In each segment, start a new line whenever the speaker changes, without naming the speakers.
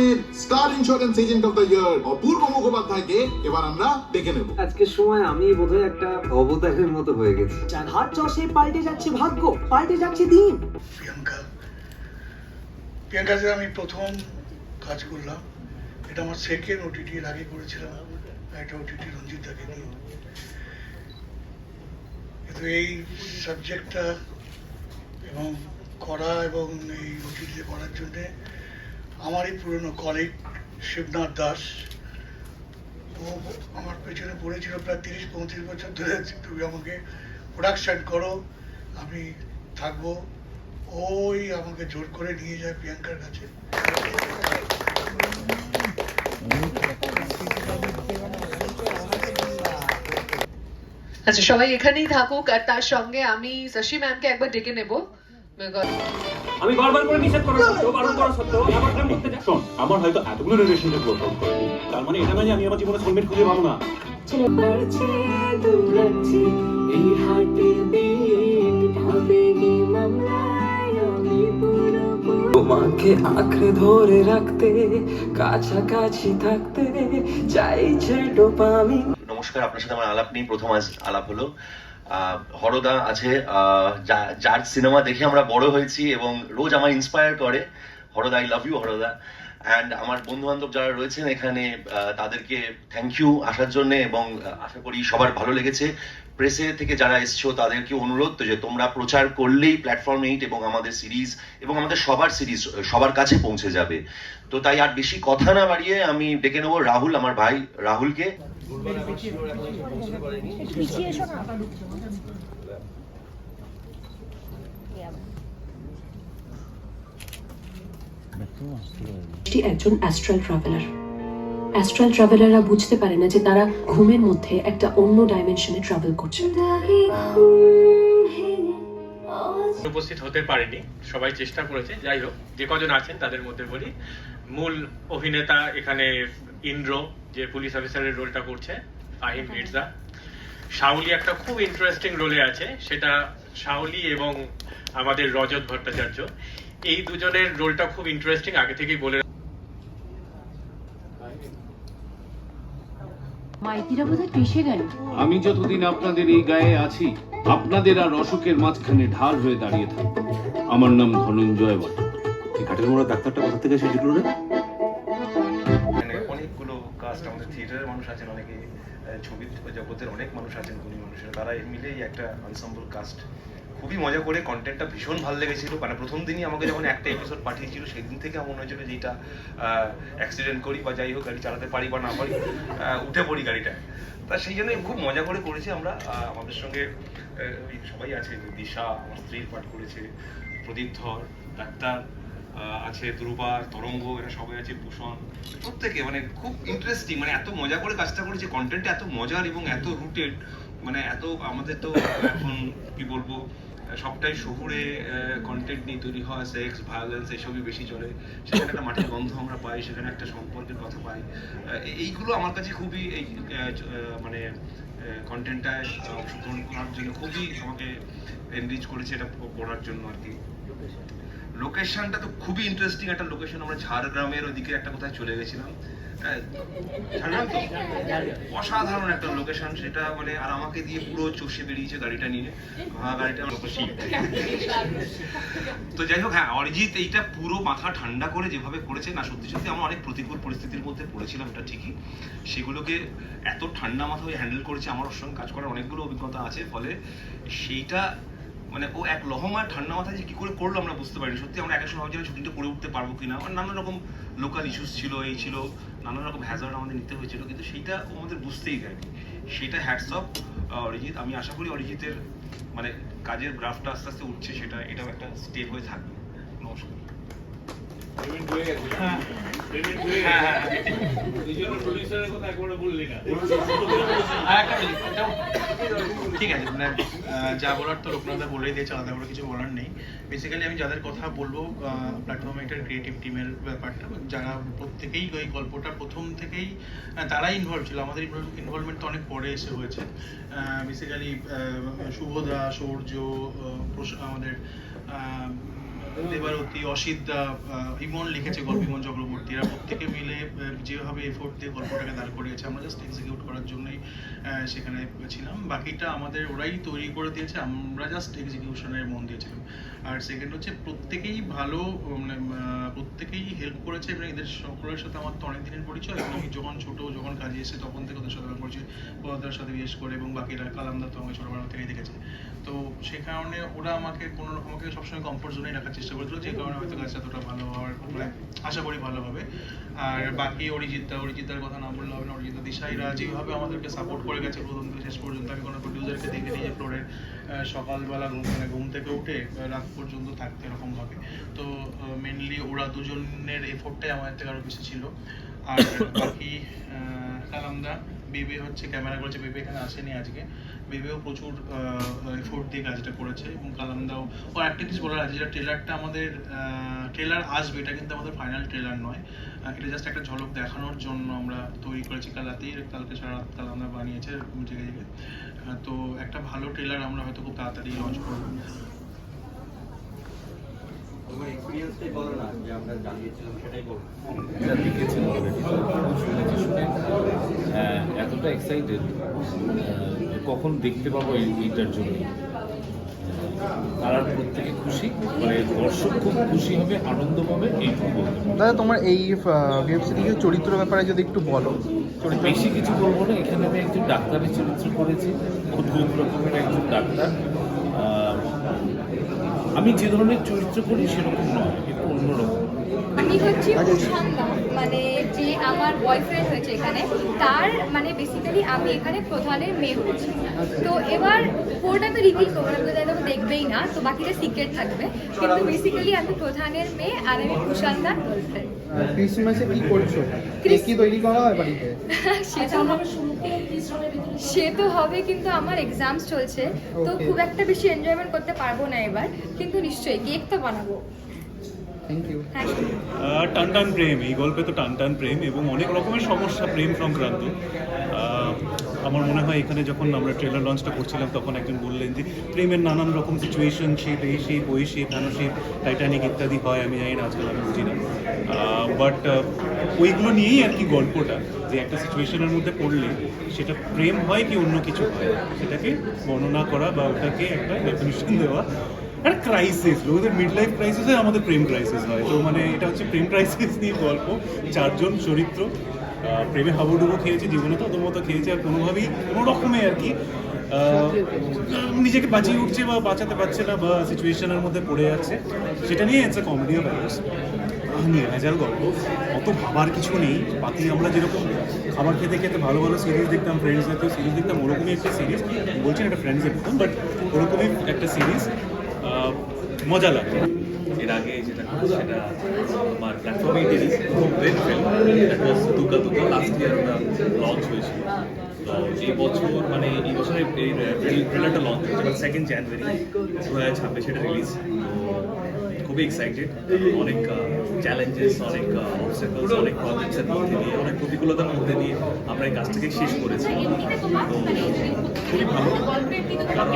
আসামের star insurance agent of the year Apurba মুখোপাধ্যায়কে এবার আমরা ডেকে নেব।
আজকের সময় আমি বোধহয় একটা অবতারের মতো হয়ে গেছি।
যার হাত চষে পাল্টে যাচ্ছে ভাগ্য, পাল্টে যাচ্ছে দিন।
প্রিয়াঙ্কার সাথে আমি প্রথম কাজ করলাম, এটা আমার সেকেন্ড ওটিটি, এর আগে করেছিলাম একটা ওটিটি রঞ্জিত দাকে নিয়ে। কিন্তু এই সাবজেক্টটা এবং করা এবং এই ওটিটিতে করার জন্যে আমারই পুরনো কলিগ শিবনাথ দাস, ও আমার পেছনে পড়েছিল প্রায় 30-35 বছর ধরে, তুমি আমাকে প্রোডাকশন করো, আমি থাকবো। ওই আমাকে জোর করে নিয়ে যায় প্রিয়াঙ্কার কাছে।
আচ্ছা, সবাই এখানেই থাকুক, আর তার সঙ্গে আমি শশী ম্যামকে একবার ডেকে নেব।
আমি বারবার করে নিষেধ করা সত্ত্বেও, বারণ করা সত্ত্বেও আবার কাম করতে যাচ্ছ। আমার হয়তো এতগুলো রিলেশনশিপ ওয়ার্কআউট করেনি, তার মানে এটা নয় যে আমি আমার জীবনে সোলমেট খুঁজে পাবো না।
এই হার্টের বিট হবে কি মামলায় আমি তোমাকে আঁকড়ে ধরে রাখতে, কাছাকাছি থাকতে চাইছে ডোপামিন।
নমস্কার, আপনার সাথে আমার আলাপ নেই, প্রথম আজ আলাপ হলো। হরদা আছে, যার সিনেমা দেখে আমরা বড় হয়েছি এবং রোজ আমার ইন্সপায়ার করে। হরদা, আই লাভ ইউ হরদা। অ্যান্ড আমার বন্ধু বান্ধব যারা রয়েছেন এখানে, তাদেরকে থ্যাংক ইউ আসার জন্য, এবং আশা করি সবার ভালো লেগেছে। প্রেসে থেকে যারা এসছো তাদেরকে অনুরোধ যে তোমরা প্রচার করলেই প্ল্যাটফর্ম 8 এবং আমাদের সিরিজ এবং আমাদের সবার সিরিজ সবার কাছে পৌঁছে যাবে। তো তাই আর বেশি কথা না বাড়িয়ে আমি ডেকে নেবো রাহুল, আমার ভাই রাহুলকে।
একজন অ্যাস্ট্রাল ট্রাভেলার। অ্যাস্ট্রাল ট্রাভেলাররা বুঝতে পারে না যে তারা ঘুমের মধ্যে একটা অন্য ডাইমেনশনে ট্রাভেল করছে।
উপস্থিত হতে পারেনি, সবাই চেষ্টা করেছে। যাই হোক, যে কজন আছেন তাদের মধ্যে বলি, মূল অভিনেতা এখানে ইন্দ্র, যে পুলিশ অফিসারের রোলটা করছে, ফাহিম মির্জা। শাওলি একটা খুব ইন্টারেস্টিং রোলে আছে, সেটা শাওলি এবং আমাদের রজত ভট্টাচার্য, এই দুজনের রোলটা খুব ইন্টারেস্টিং, আগে থেকেই বলে।
মাইতিরা বোধহয় পেশে গেল।
আমি যতদিন আপনাদের এই গায়ে আছি, আপনাদের আর অসুখের মাঝখানে ঢাল হয়ে দাঁড়িয়ে থাকবো। আমার নাম ধনঞ্জয় ভট্ট।
এই ঘাটের মোড়া ডাক্তারটা কোথা থেকে এসেছিল রে?
অনেকগুলো কাস্ট, আমাদের থিয়েটারের মানুষ আছেন, অনেকে ছবি জগতের অনেক মানুষ আছেন, গুণী মানুষের, তারা মিলেই একটা এনসেম্বল কাস্ট। খুবই মজা করে, কন্টেন্টটা ভীষণ ভালো লেগেছিল। মানে প্রথম দিনই আমাকে যখন একটা এপিসোড পাঠিয়েছিল, সেই দিন থেকে আমার মনে হয়েছিল যে এটা অ্যাক্সিডেন্ট করি বা যাই হোক, গাড়ি চালাতে পারি বা না পারি, উঠে পড়ি গাড়িটা। তা সেই জন্য খুব মজা করে করেছি আমরা। আমাদের সঙ্গে সবাই আছে, দিশা আমার স্ত্রীর পাঠ করেছে, প্রদীপ ধর, ডাক্তার আছে, ধ্রুবা, তরঙ্গ, এরা সবাই আছে, ভূষণ, প্রত্যেকে মানে খুব ইন্টারেস্টিং। মানে এত মজা করে কাজটা করেছে, কন্টেন্টটা এত মজার এবং এত রুটেড। মানে এত আমাদের তো এখন কি বলবো, সবটাই শহুরে কন্টেন্ট নিয়ে তৈরি হয়, সেক্স, ভায়োলেন্স এসবই বেশি চলে। সেখানে একটা মাটির গন্ধ আমরা পাই, সেখানে একটা সম্পর্কের কথা পাই। এইগুলো আমার কাছে খুবই এই মানে কন্টেন্টটায় অংশগ্রহণ করার জন্য খুবই আমাকে এনরিচ করেছে, এটা পড়ার জন্য আর কি। লোকেশনটা তো খুবই ইন্টারেস্টিং একটা লোকেশন। আমরা ঝাড়গ্রামের ওইদিকে একটা কোথায় চলে গেছিলাম, ঝাড়গ্রাম তো অসাধারণ একটা লোকেশন সেটা। মানে আর আমাকে দিয়ে পুরো চষে বেরিয়েছে গাড়িটা নিয়ে, গাড়িটা তো যাই হোক। হ্যাঁ, অরিজিৎ এইটা পুরো মাথা ঠান্ডা করে যেভাবে করেছে না, সত্যি সত্যি আমরা অনেক প্রতিকূল পরিস্থিতির মধ্যে পড়েছিলাম, এটা ঠিকই। সেগুলোকে এত ঠান্ডা মাথা হয়ে হ্যান্ডেল করেছে। আমার ওর সঙ্গে কাজ করার অনেকগুলো অভিজ্ঞতা আছে, ফলে সেইটা মানে ও এক লহমায় ঠান্ডা মাথায় যে কি করে করলো আমরা বুঝতে পারিনি। সত্যি আমরা এক সময় ভাবছিলাম শুটিংটা করে উঠতে পারবো কিনা, আমার নানা রকম লোকাল ইস্যুস ছিল, এই ছিল, নানা রকম হ্যাজার্ড আমাদের নিতে হয়েছিল, কিন্তু সেইটা ও আমাদের বুঝতেই দেয়নি। সেটা হ্যাটস অফ অরিজিৎ। আমি আশা করি অরিজিতের মানে কাজের গ্রাফটা আস্তে আস্তে উঠছে, সেটা এটাও একটা স্টেপ হয়ে থাকবে। নমস্কার।
ঠিক আছে, মানে যা বলার তো লোকনাথা বলেই দিয়েছে, আলাদা করে কিছু বলার নেই। বেসিক্যালি আমি যাদের কথা বলবো, প্ল্যাটফর্ম এটার ক্রিয়েটিভ টিমের ব্যাপারটা, যারা প্রত্যেকেই ওই গল্পটা প্রথম থেকেই তারাই ইনভলভ ছিল। আমাদের ইনভলভমেন্ট তো অনেক পরে এসে হয়েছে। বেসিক্যালি শুভদা, সৌর্য, আমাদের
দেবারতী, অসিতদা, ইমন লিখেছে গল্প, ইমন চক্রবর্তী, এরা প্রত্যেকে মিলে যেভাবে এফোর্ট দিয়ে গল্পটাকে দাঁড় করিয়েছে, আমরা জাস্ট এক্সিকিউট করার জন্যই সেখানে ছিলাম। বাকিটা আমাদের ওরাই তৈরি করে দিয়েছে, আমরা জাস্ট এক্সিকিউশনের মন দিয়েছিলাম। আর সেকেন্ড হচ্ছে প্রত্যেকেই ভালো, মানে প্রত্যেকেই হেল্প করেছে, এবং এদের সকলের সাথে আমার তো অনেক দিনের পরিচয়, এবং আমি যখন যখন কাজে এসে তখন থেকে ওদের সাথে আমার পরিচয়, ওদের সাথে বিশেষ করে, এবং বাকিরা কালামদা তো আমাকে ছোটবেলা থেকেই দেখেছে। তো সে কারণে ওরা আমাকে আমাকে সবসময় কমফোর্ট জোনেই রাখার চেষ্টা করেছিল, যে কারণে হয়তো কাজটা এতটা ভালো হওয়ার, মানে আশা করি ভালো হবে। আর বাকি অরিজিৎদার কথা না বললে হবে না, অরিজিৎদা, দিশাইরা যেভাবে আমাদেরকে সাপোর্ট করে গেছে প্রথম থেকে শেষ পর্যন্ত, আমি কোনো প্রডিউসারকে দেখে নিয়ে ফ্লোরে সকালবেলা ঘুম থেকে উঠে রাত পর্যন্ত থাকতে এরকমভাবে। তো মেনলি ওরা দুজনের এফোর্টটাই আমার থেকে আরও বেশি ছিল। আর বাকি কালামদা, বেবে হচ্ছে ক্যামেরা করেছে, বেবে এখানে আসেনি আজকে, বেবেও প্রচুর এফোর্ট দিয়ে কাজটা করেছে, এবং কালামদাও। ও একটা জিনিস বলার আছে, যেটা ট্রেলারটা আমাদের ট্রেলার আসবে, এটা কিন্তু আমাদের ফাইনাল ট্রেলার নয়, এটা জাস্ট একটা ঝলক দেখানোর জন্য আমরা তৈরি করেছি কাল রাতেই, কালকে সারা রাত কালামদা বানিয়েছে জেগে জেগে। তো একটা ভালো ট্রেলার আমরা হয়তো খুব তাড়াতাড়ি লঞ্চ করবো।
এতটা এক্সাইটেড, কখন দেখতে পাবো এইটার জন্য। তারা প্রত্যেকে খুশি, মানে দর্শক খুব খুশি হবে, আনন্দ পাবে, এইটুকু বলতে পারবো।
দাদা, তোমার এই ওয়েব সিরিজের চরিত্র ব্যাপারে যদি একটু বলো।
বেশি কিছু বলবো না, এখানে আমি একজন ডাক্তারের চরিত্র করেছি, অদ্ভুত রকমের একজন ডাক্তার। আমি যে ধরনের চরিত্র করি সেরকম নয়, একটু অন্যরকম।
আমি হচ্ছে সুশান্তা, মানে যে আমার বয়ফ্রেন্ড হয়েছে এখানে, তার মানে বেসিক্যালি আমি এখানে প্রধানের মেয়ে হয়েছি। তো এবার পুরোটা তো রিভিল করবো না, তো দেখবেই না, তো বাকিটা সিক্রেট থাকবে। কিন্তু বেসিক্যালি আমি প্রধানের মেয়ে, আর আমি সুশান্তার গার্লফ্রেন্ড।
ক্রিসমাসে কি করছো? কি তৈরি করা হয় বাড়িতে?
সে তো হবে, কিন্তু আমার এক্সামস চলছে, তো খুব একটা বেশি এনজয়মেন্ট করতে পারবো না এবার, কিন্তু নিশ্চয়ই কেক তো বানাবো।
Thank you.
টানটান প্রেম, এই গল্পে তো টানটান প্রেম এবং অনেক রকমের সমস্যা প্রেম সংক্রান্ত। আমার মনে হয় এখানে যখন আমরা ট্রেলার লঞ্চটা করছিলাম, তখন একজন বললেন যে প্রেমের নানান রকম সিচুয়েশন, সেই বই শেপ, শেপ, টাইটানিক ইত্যাদি হয়, আমি জানি না, আজকাল আমি বুঝি না, বাট ওইগুলো নিয়েই আর কি গল্পটা, যে একটা সিচুয়েশনের মধ্যে পড়লে সেটা প্রেম হয় কি অন্য কিছু হয়, সেটাকে বর্ণনা করা বা ওটাকে একটা ডেফিনিশন দেওয়া। একটা ক্রাইসিস, লোকদের মিড লাইফ ক্রাইসিসে আমাদের প্রেম ক্রাইসিস হয়, তো মানে এটা হচ্ছে প্রেম ক্রাইসিস নিয়ে গল্প। 4 জন চরিত্র প্রেমে হাবুডুবু খেয়েছে, জীবনে তো ওদের মতো খেয়েছে, আর কোনোভাবেই কোনো রকমে আর কি নিজেকে বাঁচিয়ে উঠছে বা বাঁচাতে পারছে না, বা সিচুয়েশনের মধ্যে পড়ে যাচ্ছে, সেটা নিয়ে it's a comedy of errors. নিরাজার গল্প, অত ভাবার কিছু নেই। বাকি আমরা যেরকম খাবার খেতে খেতে ভালো ভালো সিরিজ দেখতাম, ফ্রেন্ডস জাতীয় সিরিজ দেখতাম, ওরকমই একটা সিরিজ, বলছি না এটা ফ্রেন্ডসের প্রথম, বাট ওরকমই একটা সিরিজ, মজা লাগে।
এর আগে যেটা করছি সেটা আমার প্ল্যাটফর্মেই release, web film, that was Durga Durga, last year ওটা লঞ্চ হয়েছিল। তো এই বছর, মানে এই বছরের এই ট্রেলারটা লঞ্চ হয়েছে, 2 জানুয়ারি 2026 সেটা রিলিজ। খুবই এক্সাইটেড, অনেক চ্যালেঞ্জেস, অনেক অবস্টাকলস, অনেক প্রবলেমসের মধ্যে দিয়ে, অনেক প্রতিকূলতার মধ্যে দিয়ে আমরা এই কাজটাকে শেষ করেছি। তো খুবই ভালো, কারণ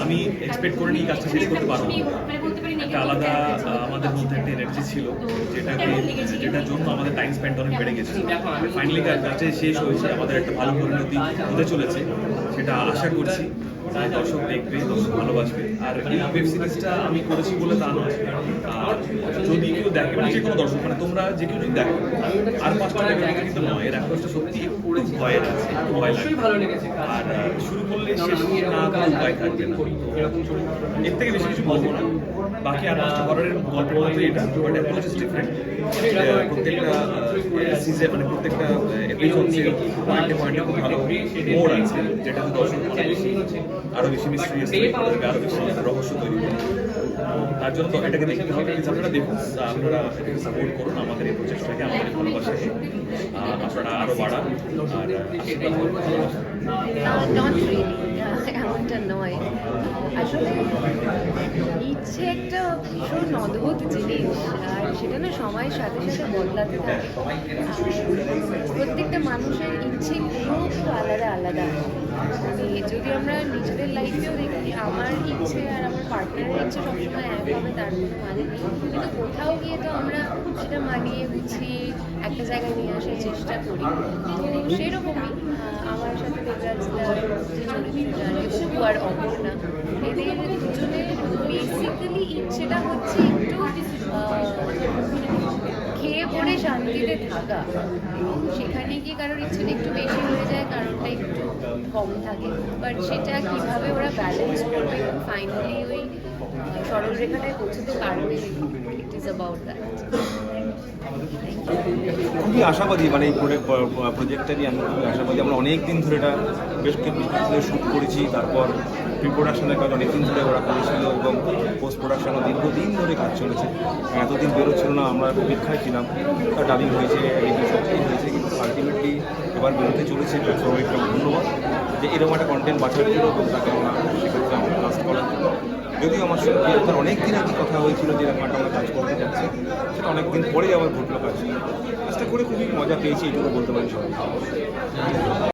আমি এক্সপেক্ট করিনি এই কাজটা শেষ করতে পারবো। একটা আলাদা আমাদের মধ্যে একটা এনার্জি ছিল, যেটার জন্য আমাদের টাইম স্পেন্ড অনেক বেড়ে গেছে। ফাইনালি কাজটা শেষ হয়েছে, আমাদের একটা ভালো পরিণতি হতে চলেছে, সেটা আশা করছি। তাই দর্শক দেখবে, দর্শক ভালোবাসবে। আর এই ওয়েব সিরিজটা আমি করেছি বলে তা নয়, যদি কেউ দেখে, মানে যে কোনো দর্শক, মানে তোমরা যে কেউ যদি দেখো, আর 5টা টাকা কিন্তু নয়, এর একটা সত্যি একটু ভয়ের আছে, ভয় লাগে। আর শুরু করলে শেষ না কোনো উপায় থাকবে না, এর থেকে বেশি কিছু বলবো না। বাকি আর 5টা ঘরের গল্পের মতো এটা, বাট অ্যাপ্রোচ ইজ ডিফারেন্ট। প্রত্যেকটা সিজন, মানে প্রত্যেকটা এপিসোডে পয়েন্টে পয়েন্টে খুব ভালো মোড় আছে, যেটাতে দর্শক আরো বেশি মিস্ট্রিয়াস তৈরি করবে, আরো বেশি রহস্য তৈরি করবে। তার জন্য তো এটাকে দেখতে হবে। আপনারা দেখুন, আপনারা এটাকে সাপোর্ট করুন, আমাদের এই প্রচেষ্টাকে, আমাদের ভালোবাসাকে আপনারা আরো বাড়ান। আর
এমনটা নয়, আসলে ইচ্ছে একটা ভীষণ অদ্ভুত জিনিস, আর সেটা না সময়ের সাথে সাথে বদলাতে থাকে। প্রত্যেকটা মানুষের ইচ্ছে খুব আলাদা আলাদা। যদি আমরা নিজেদের লাইফেও দেখি আমার ইচ্ছে আর আমার পার্টনারের ইচ্ছে সবসময় এক হবে তার কোনো মানে নেই, কিন্তু কোথাও গিয়ে তো আমরা সেটা মানিয়ে গুছিয়ে একটা জায়গায় নিয়ে আসার চেষ্টা করি। তো সেরকমই আমার সাথে দেবরাজদার যে চরিত্রটা অপু আর অপর্ণা, এদের দুজনের বেসিক্যালি ইচ্ছেটা হচ্ছে একটু খেয়ে পড়ে শান্তিতে থাকা। সেখানে গিয়ে কারোর ইচ্ছেটা একটু বেশি হয়ে যায়, কারোরটা একটু কম থাকে, বাট সেটা কীভাবে ওরা ব্যালেন্স করবে এবং ফাইনালি ওই সরল রেখাটায় পৌঁছতে পারবে, ইট ইজ অ্যাবাউট দ্যাট।
খুবই আশাবাদী, মানে এই প্রজেক্টটা নিয়ে আমি খুবই আশাবাদী। আমরা অনেক দিন ধরে এটা বেশ কিছু শ্যুট করেছি, তারপর প্রি প্রোডাকশনের কাজ অনেক দিন ধরে ওরা করেছিল এবং পোস্ট প্রোডাকশনও দীর্ঘদিন ধরে কাজ চলেছে। এতদিন বেরোচ্ছিল না, আমরা অপেক্ষায় ছিলাম। ডাবিং হয়েছে, সব কিছু হয়েছে, কিন্তু আলটিমেটলি এবার বেরোতে চলেছে। সবাইকে ধন্যবাদ যে এরকম একটা কন্টেন্ট বাছাই ছিল এবং তাকে আমরা সেক্ষেত্রে আমরা কাজ করার জন্য, যদিও আমার সঙ্গে আপনার অনেক দিন আগে কথা হয়েছিল যে এরকম একটা আমরা কাজ করতে যাচ্ছি, সেটা অনেক দিন পরেই আবার ঘটলো কাজটা। কাজটা করে খুবই মজা পেয়েছি, এইটুকু বলতে পারি সবাই।